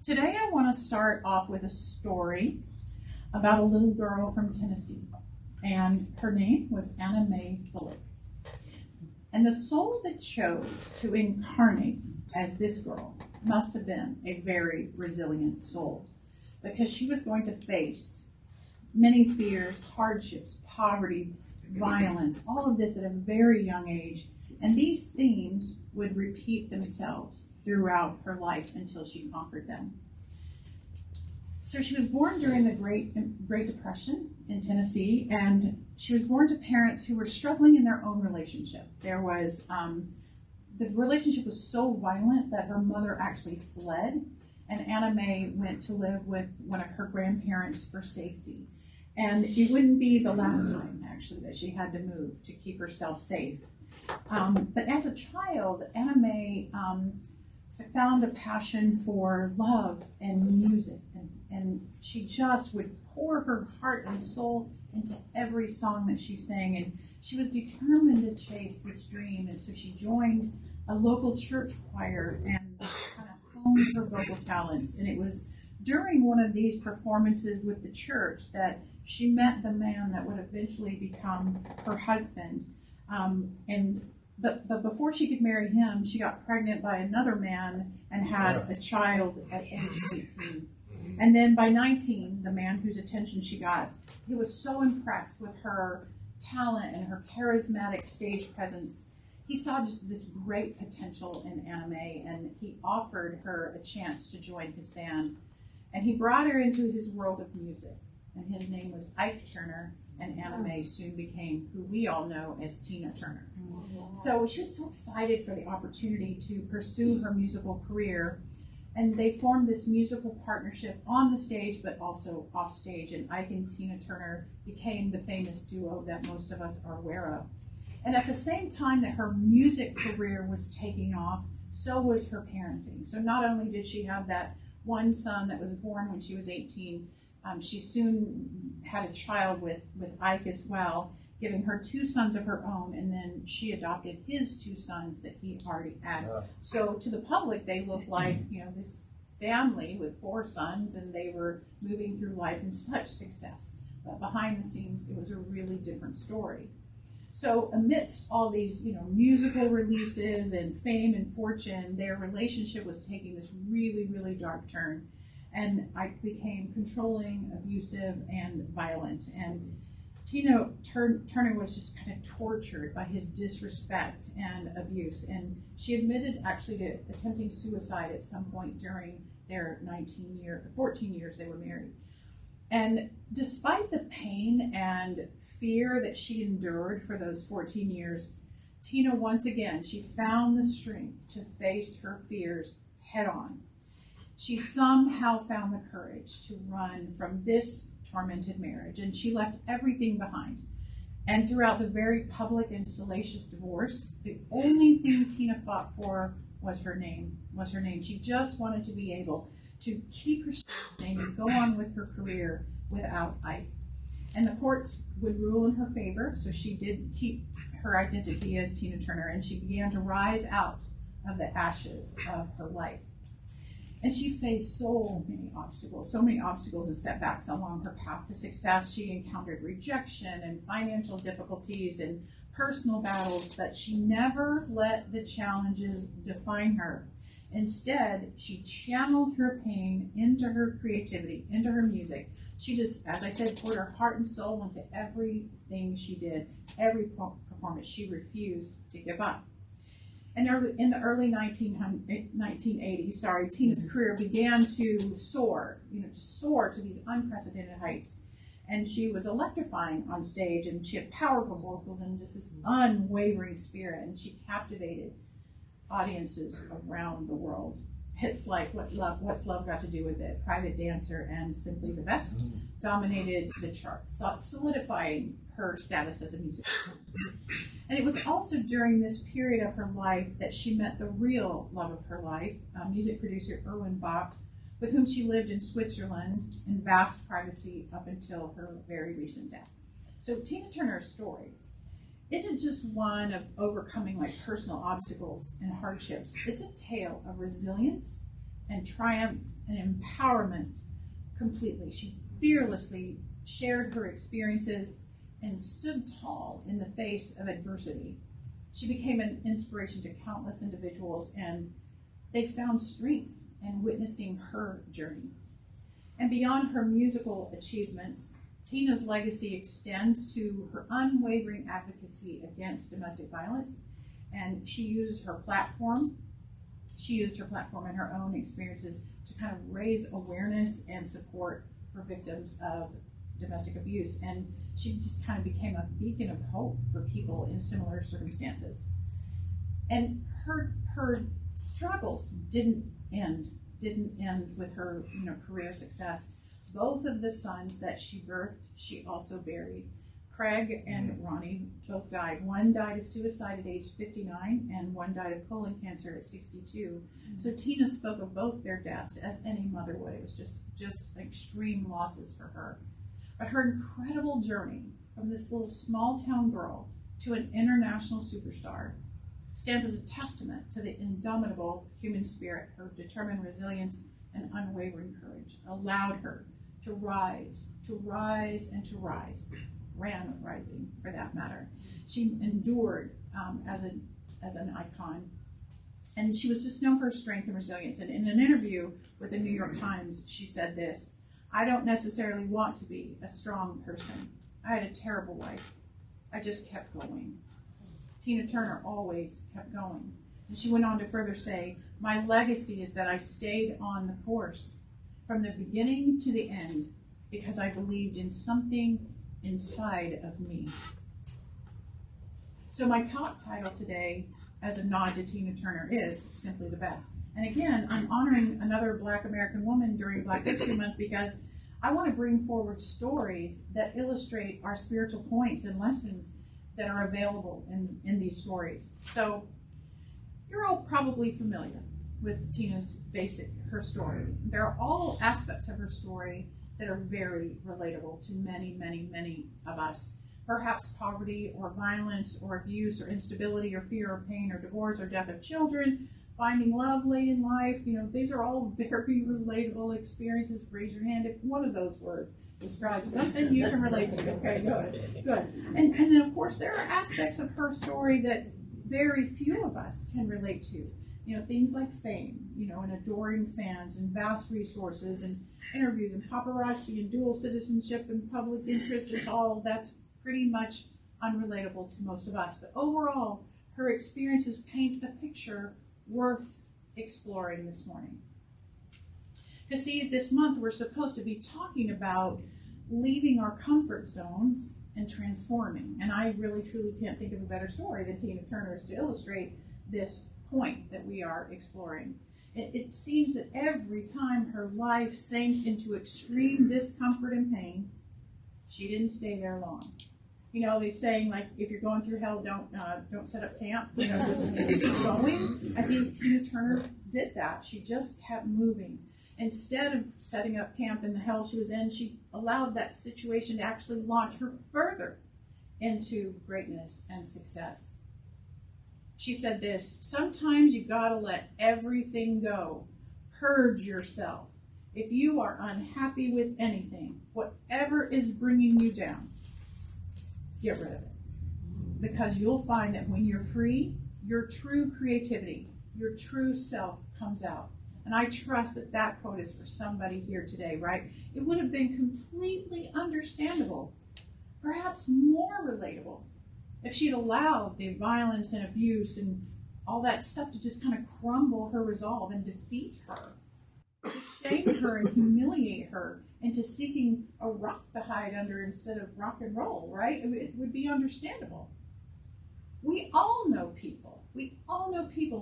Today I want to start off with a story about a little girl from Tennessee, and her name was Anna Mae Bullock. And the soul that chose to incarnate as this girl must have been a very resilient soul, because she was going to face many fears, hardships, poverty, violence, all of this at a very young age. And these themes would repeat themselves throughout her life until she conquered them. So she was born during the Great Depression in Tennessee, and she was born to parents who were struggling in their own relationship. There was, the relationship was so violent that her mother actually fled, and Anna Mae went to live with one of her grandparents for safety. And it wouldn't be the last time, actually, that she had to move to keep herself safe. But as a child, Anna Mae found a passion for love and music, and she just would pour her heart and soul into every song that she sang, and she was determined to chase this dream. And so she joined a local church choir and kind of honed her vocal talents. And it was during one of these performances with the church that she met the man that would eventually become her husband. But before she could marry him, she got pregnant by another man and had a child at age 18. And then by 19, the man whose attention she got, he was so impressed with her talent and her charismatic stage presence. He saw just this great potential in Anna Mae, and he offered her a chance to join his band. And he brought her into his world of music. And his name was Ike Turner, and Anna Mae soon became who we all know as Tina Turner. So she was so excited for the opportunity to pursue her musical career, and they formed this musical partnership on the stage but also off stage, and Ike and Tina Turner became the famous duo that most of us are aware of. And at the same time that her music career was taking off, so was her parenting. So not only did she have that one son that was born when she was 18, she soon had a child with Ike as well, giving her two sons of her own, and then she adopted his two sons that he already had. So to the public, they looked like, this family with four sons, and they were moving through life in such success. But behind the scenes, it was a really different story. So amidst all these, musical releases and fame and fortune, their relationship was taking this really, really dark turn. And Ike became controlling, abusive, and violent. And Tina Turner was just kind of tortured by his disrespect and abuse. And she admitted actually to attempting suicide at some point during their 14 years they were married. And despite the pain and fear that she endured for those 14 years, Tina, once again, she found the strength to face her fears head on. She somehow found the courage to run from this tormented marriage, and she left everything behind. And throughout the very public and salacious divorce, the only thing Tina fought for was her name. She just wanted to be able to keep her name and go on with her career without Ike. And the courts would rule in her favor, so she did keep her identity as Tina Turner, and she began to rise out of the ashes of her life. And she faced so many obstacles and setbacks along her path to success. She encountered rejection and financial difficulties and personal battles, but she never let the challenges define her. Instead, she channeled her pain into her creativity, into her music. She just, as I said, poured her heart and soul into everything she did, every performance. She refused to give up. And in the early 1980s, Tina's career began to soar, to these unprecedented heights. And she was electrifying on stage, and she had powerful vocals and just this unwavering spirit, and she captivated audiences around the world. Hits like What's Love Got to Do with It, Private Dancer, and Simply the Best dominated the charts, solidifying her status as a musician. And it was also during this period of her life that she met the real love of her life, music producer Erwin Bach, with whom she lived in Switzerland in vast privacy up until her very recent death. So Tina Turner's story isn't just one of overcoming personal obstacles and hardships. It's a tale of resilience and triumph and empowerment completely. She fearlessly shared her experiences and stood tall in the face of adversity. She became an inspiration to countless individuals, and they found strength in witnessing her journey. And beyond her musical achievements, Tina's legacy extends to her unwavering advocacy against domestic violence, and she used her platform. She used her platform and her own experiences to kind of raise awareness and support for victims of domestic abuse. And she just kind of became a beacon of hope for people in similar circumstances. And her struggles didn't end with her career success. Both of the sons that she birthed, she also buried. Craig and Ronnie both died. One died of suicide at age 59, and one died of colon cancer at 62. So Tina spoke of both their deaths as any mother would. It was just extreme losses for her. But her incredible journey from this little small town girl to an international superstar stands as a testament to the indomitable human spirit. Her determined resilience and unwavering courage allowed her to rise, and to rise. Ran rising, for that matter. She endured as an icon, and she was just known for her strength and resilience. And in an interview with the New York Times, she said this: "I don't necessarily want to be a strong person. I had a terrible life. I just kept going." Tina Turner always kept going. And she went on to further say, "My legacy is that I stayed on the course from the beginning to the end because I believed in something inside of me." So my talk title today, as a nod to Tina Turner, is Simply the Best. And again, I'm honoring another Black American woman during Black History Month because I want to bring forward stories that illustrate our spiritual points and lessons that are available in these stories. So you're all probably familiar with Tina's her story. There are all aspects of her story that are very relatable to many, many, many of us. Perhaps poverty or violence or abuse or instability or fear or pain or divorce or death of children, finding love late in life. These are all very relatable experiences. Raise your hand if one of those words describes something you can relate to. Okay, good. And then of course there are aspects of her story that very few of us can relate to. Things like fame, and adoring fans and vast resources and interviews and paparazzi and dual citizenship and public interest. That's pretty much unrelatable to most of us. But overall, her experiences paint a picture worth exploring this morning. Because see, this month we're supposed to be talking about leaving our comfort zones and transforming. And I really truly can't think of a better story than Tina Turner's to illustrate this point that we are exploring. It seems that every time her life sank into extreme discomfort and pain, she didn't stay there long. They're saying, like, if you're going through hell, don't set up camp. Just keep going. I think Tina Turner did that. She just kept moving. Instead of setting up camp in the hell she was in, she allowed that situation to actually launch her further into greatness and success. She said this: "Sometimes you gotta let everything go. Purge yourself. If you are unhappy with anything, whatever is bringing you down, get rid of it. Because you'll find that when you're free, your true creativity, your true self comes out." And I trust that that quote is for somebody here today, right? It would have been completely understandable, perhaps more relatable, if she'd allowed the violence and abuse and all that stuff to just kind of crumble her resolve and defeat her, to shame her and humiliate her into seeking a rock to hide under instead of rock and roll, right? It would be understandable. We all know people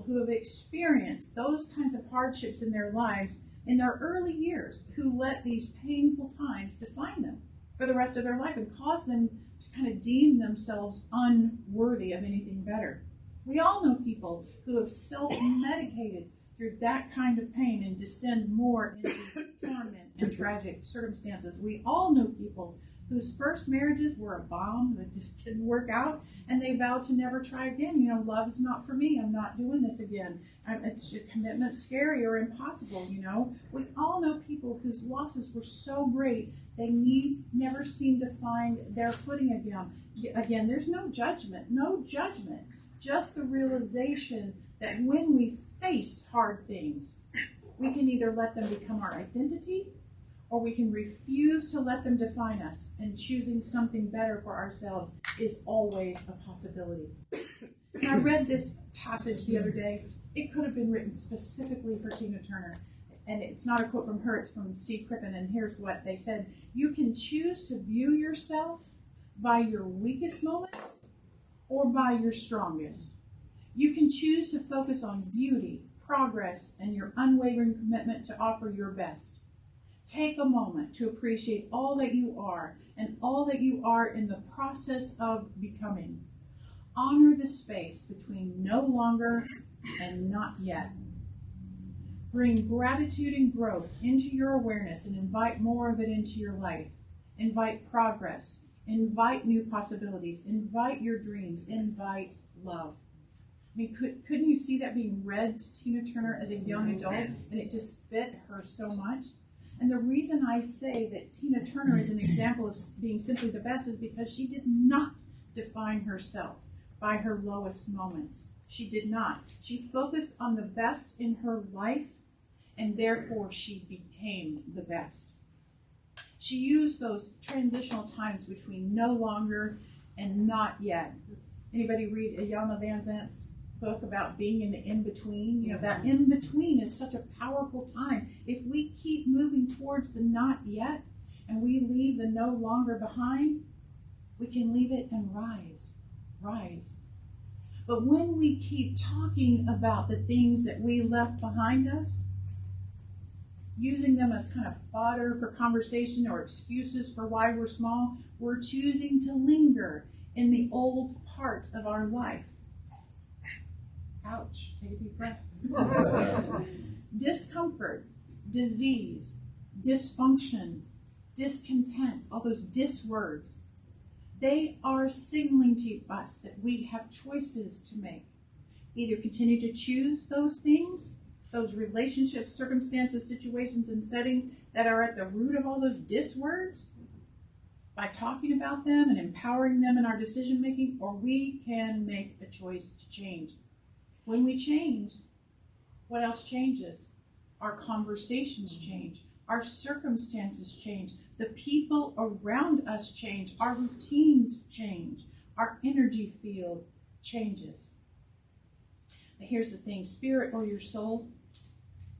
who have experienced those kinds of hardships in their lives in their early years, who let these painful times define them for the rest of their life and cause them to kind of deem themselves unworthy of anything better. We all know people who have self-medicated through that kind of pain and descend more into torment and tragic circumstances. We all know people whose first marriages were a bomb that just didn't work out, and they vowed to never try again. You know, love's not for me. I'm not doing this again. It's just commitment scary or impossible, you know. We all know people whose losses were so great they never seem to find their footing again. Again, there's no judgment, just the realization that when we face hard things, we can either let them become our identity, or we can refuse to let them define us, and choosing something better for ourselves is always a possibility. And I read this passage the other day. It could have been written specifically for Tina Turner. And it's not a quote from her, it's from C. Crippen, and here's what they said. You can choose to view yourself by your weakest moments or by your strongest. You can choose to focus on beauty, progress, and your unwavering commitment to offer your best. Take a moment to appreciate all that you are and all that you are in the process of becoming. Honor the space between no longer and not yet. Bring gratitude and growth into your awareness and invite more of it into your life. Invite progress. Invite new possibilities. Invite your dreams. Invite love. I mean, couldn't you see that being read to Tina Turner as a young adult, and it just fit her so much? And the reason I say that Tina Turner is an example of being simply the best is because she did not define herself by her lowest moments. She did not. She focused on the best in her life, and therefore she became the best. She used those transitional times between no longer and not yet. Anybody read Iyanla Vanzant's book about being in the in-between? You know, that in-between is such a powerful time. If we keep moving towards the not yet and we leave the no longer behind, we can leave it and rise. But when we keep talking about the things that we left behind us, using them as kind of fodder for conversation or excuses for why we're small, we're choosing to linger in the old part of our life. Ouch, take a deep breath. Discomfort, disease, dysfunction, discontent, all those dis words, they are signaling to us that we have choices to make. Either continue to choose those things, those relationships, circumstances, situations, and settings that are at the root of all those dis words, by talking about them and empowering them in our decision making, or we can make a choice to change. When we change, what else changes? Our conversations change. Our circumstances change. The people around us change. Our routines change. Our energy field changes. Now here's the thing, spirit or your soul,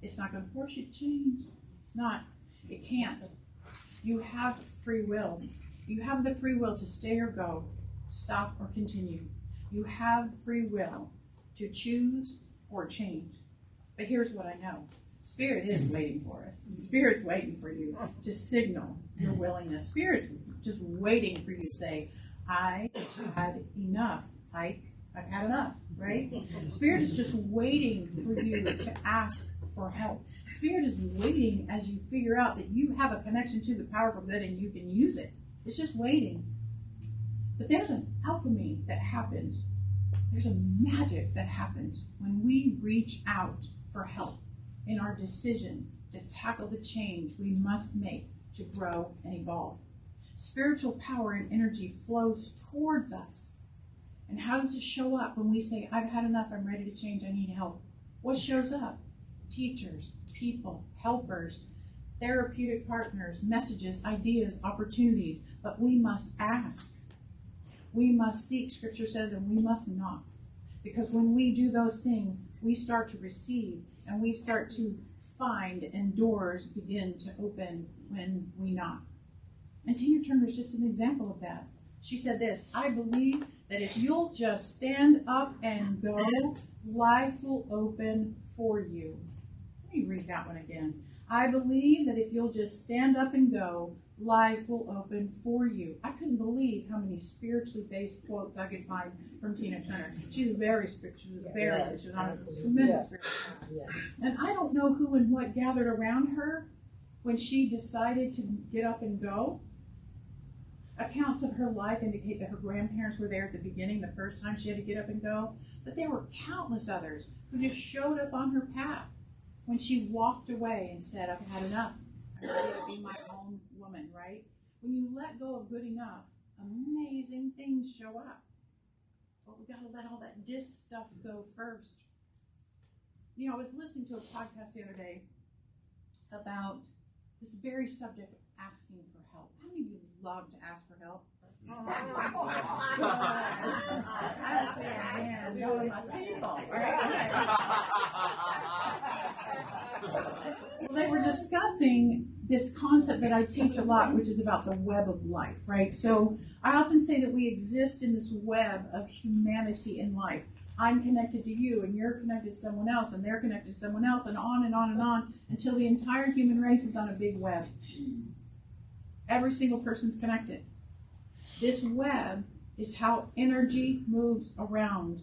it's not going to force you to change. It's not. It can't. You have free will. You have the free will to stay or go, stop or continue. You have free will to choose or change. But here's what I know. Spirit is waiting for us. Spirit's waiting for you to signal your willingness. Spirit's just waiting for you to say, I had enough. I've had enough, right? Spirit is just waiting for you to ask for help. Spirit is waiting as you figure out that you have a connection to the powerful good and you can use it. It's just waiting. But there's an alchemy that happens. There's a magic that happens when we reach out for help in our decision to tackle the change we must make to grow and evolve. Spiritual power and energy flows towards us. And how does it show up when we say, I've had enough, I'm ready to change, I need help? What shows up? Teachers, people, helpers, therapeutic partners, messages, ideas, opportunities. But we must ask. We must seek, Scripture says, and we must knock. Because when we do those things, we start to receive and we start to find, and doors begin to open when we knock. And Tina Turner is just an example of that. She said this, I believe that if you'll just stand up and go, life will open for you. Let me read that one again. I believe that if you'll just stand up and go, life will open for you. I couldn't believe how many spiritually based quotes I could find from Tina Turner. She's very spiritual, she's on a tremendous spiritual path. And I don't know who and what gathered around her when she decided to get up and go. Accounts of her life indicate that her grandparents were there at the beginning, the first time she had to get up and go. But there were countless others who just showed up on her path when she walked away and said, I've had enough. I'm ready to be my own woman, right? When you let go of good enough, amazing things show up. But we got to let all that stuff go first. You know, I was listening to a podcast the other day about this very subject of asking for help. How many of you love to ask for help? I was saying, man, knowing my people. Well, they were discussing this concept that I teach a lot, which is about the web of life, right? So I often say that we exist in this web of humanity in life. I'm connected to you, and you're connected to someone else, and they're connected to someone else, and on and on and on, until the entire human race is on a big web. Every single person's connected. This web is how energy moves around.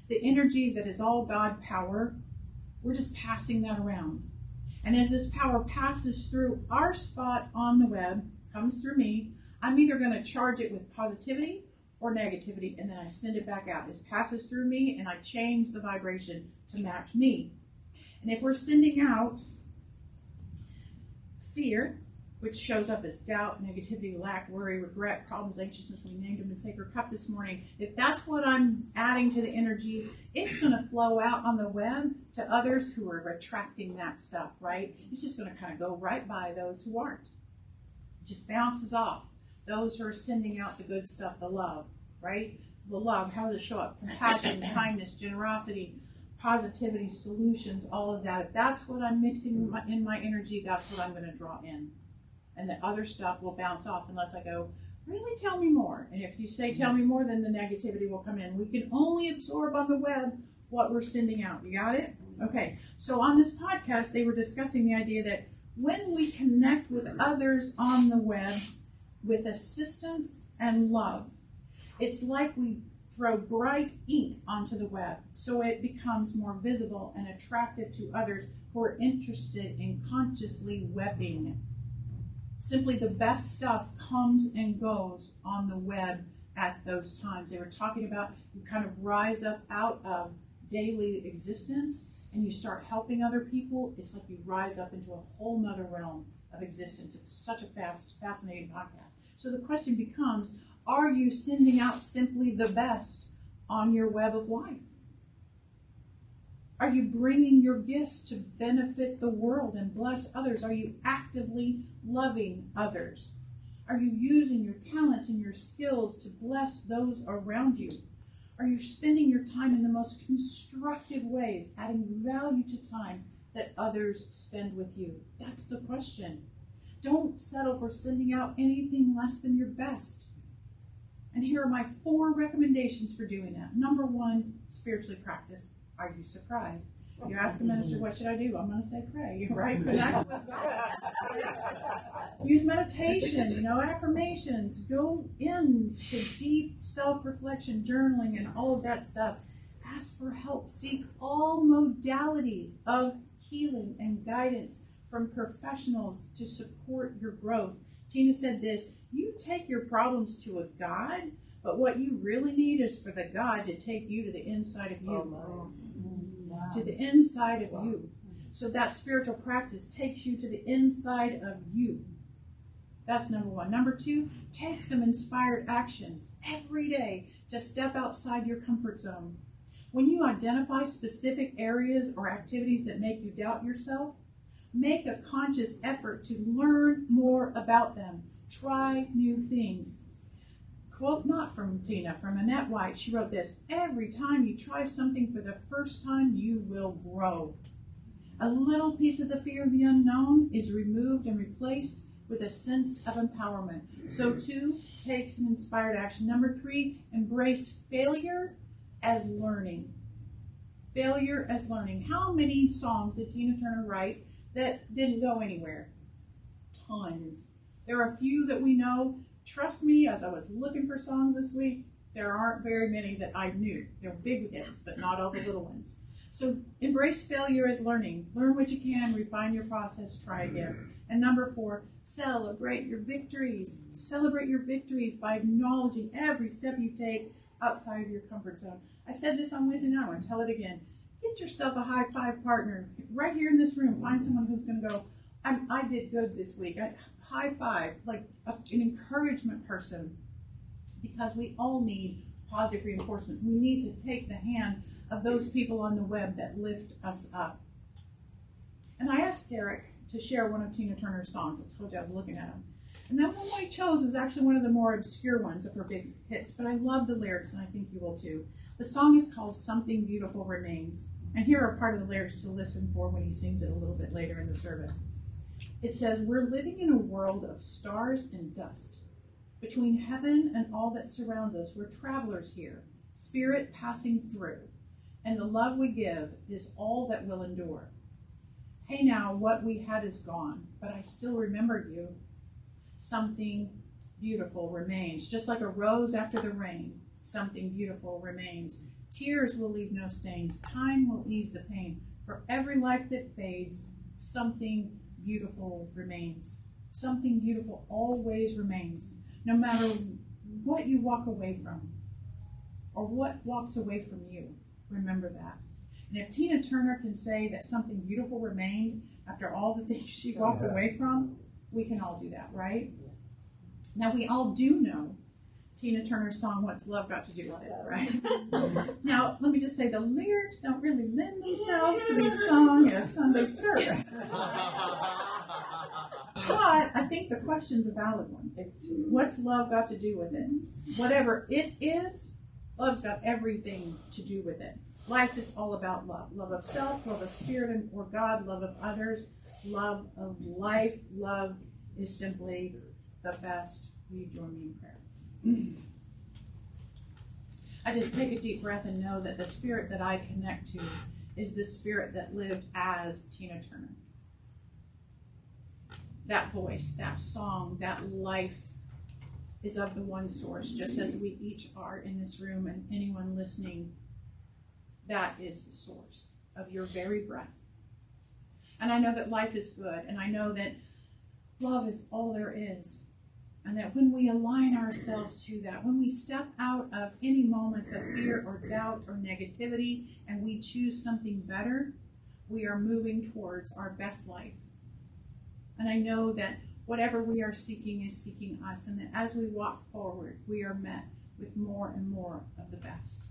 The energy that is all God power, we're just passing that around. And as this power passes through our spot on the web, comes through me, I'm either going to charge it with positivity or negativity, and then I send it back out. It passes through me, and I change the vibration to match me. And if we're sending out fear, which shows up as doubt, negativity, lack, worry, regret, problems, anxiousness, we named them in Sacred Cup this morning, if that's what I'm adding to the energy, it's going to flow out on the web to others who are attracting that stuff, right? It's just going to kind of go right by those who aren't. It just bounces off. Those who are sending out the good stuff, the love, right? The love, how does it show up? Compassion, kindness, generosity, positivity, solutions, all of that. If that's what I'm mixing in my energy, that's what I'm going to draw in. And the other stuff will bounce off unless I go, really tell me more. And if you say tell me more, then the negativity will come in. We can only absorb on the web what we're sending out. You got it? Okay. So on this podcast, they were discussing the idea that when we connect with others on the web with assistance and love, it's like we throw bright ink onto the web so it becomes more visible and attractive to others who are interested in consciously webbing. Simply the best stuff comes and goes on the web at those times. They were talking about you kind of rise up out of daily existence and you start helping other people. It's like you rise up into a whole nother realm of existence. It's such a fascinating podcast. So the question becomes, are you sending out simply the best on your web of life? Are you bringing your gifts to benefit the world and bless others? Are you actively loving others? Are you using your talents and your skills to bless those around you? Are you spending your time in the most constructive ways, adding value to time that others spend with you? That's the question. Don't settle for sending out anything less than your best. And here are my 4 recommendations for doing that. Number 1, spiritually practice. Are you surprised? You ask the minister, what should I do? I'm going to say pray, right? Connect with God. Use meditation, affirmations. Go into deep self-reflection, journaling, and all of that stuff. Ask for help. Seek all modalities of healing and guidance from professionals to support your growth. Tina said this, you take your problems to a God, but what you really need is for the God to take you to the inside of you. To the inside of you. So that spiritual practice takes you to the inside of you. That's number 1. Number 2, take some inspired actions every day to step outside your comfort zone. When you identify specific areas or activities that make you doubt yourself, make a conscious effort to learn more about them. Try new things. Quote not from Tina, from Annette White. She wrote this, every time you try something for the first time, you will grow. A little piece of the fear of the unknown is removed and replaced with a sense of empowerment. So 2, take some inspired action. Number 3, embrace failure as learning. Failure as learning. How many songs did Tina Turner write that didn't go anywhere? Tons. There are a few that we know. Trust me, as I was looking for songs this week, there aren't very many that I knew. They're big hits, but not all the little ones. So embrace failure as learning. Learn what you can, refine your process, try again. And number 4, celebrate your victories. Celebrate your victories by acknowledging every step you take outside of your comfort zone. I said this on Wednesday night. I want to tell it again. Get yourself a high five partner right here in this room. Find someone who's going to go, I did good this week. High five, like an encouragement person, because we all need positive reinforcement. We need to take the hand of those people on the web that lift us up. And I asked Derek to share one of Tina Turner's songs. I told you I was looking at them. And that one I chose is actually one of the more obscure ones of her big hits, but I love the lyrics, and I think you will too. The song is called Something Beautiful Remains. And here are part of the lyrics to listen for when he sings it a little bit later in the service. It says, we're living in a world of stars and dust. Between heaven and all that surrounds us, we're travelers here, spirit passing through. And the love we give is all that will endure. Hey now, what we had is gone, but I still remember you. Something beautiful remains. Just like a rose after the rain, something beautiful remains. Tears will leave no stains. Time will ease the pain. For every life that fades, something beautiful remains. Something beautiful always remains. No matter what you walk away from or what walks away from you, remember that. And if Tina Turner can say that something beautiful remained after all the things she walked away from, we can all do that, right? Now, we all do know Tina Turner's song, What's Love Got to Do with It, right? Now, let me just say, the lyrics don't really lend themselves to be sung in a Sunday service. But I think the question's a valid one. What's love got to do with it? Whatever it is, love's got everything to do with it. Life is all about love. Love of self, love of spirit or God, love of others, love of life. Love is simply the best. Will you join me in prayer? I just take a deep breath and know that the spirit that I connect to is the spirit that lived as Tina Turner. That voice, that song, that life is of the one source, just as we each are in this room, and anyone listening, that is the source of your very breath. And I know that life is good, and I know that love is all there is. And that when we align ourselves to that, when we step out of any moments of fear or doubt or negativity, and we choose something better, we are moving towards our best life. And I know that whatever we are seeking is seeking us, and that as we walk forward, we are met with more and more of the best.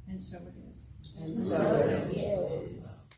And so it is. And so it is.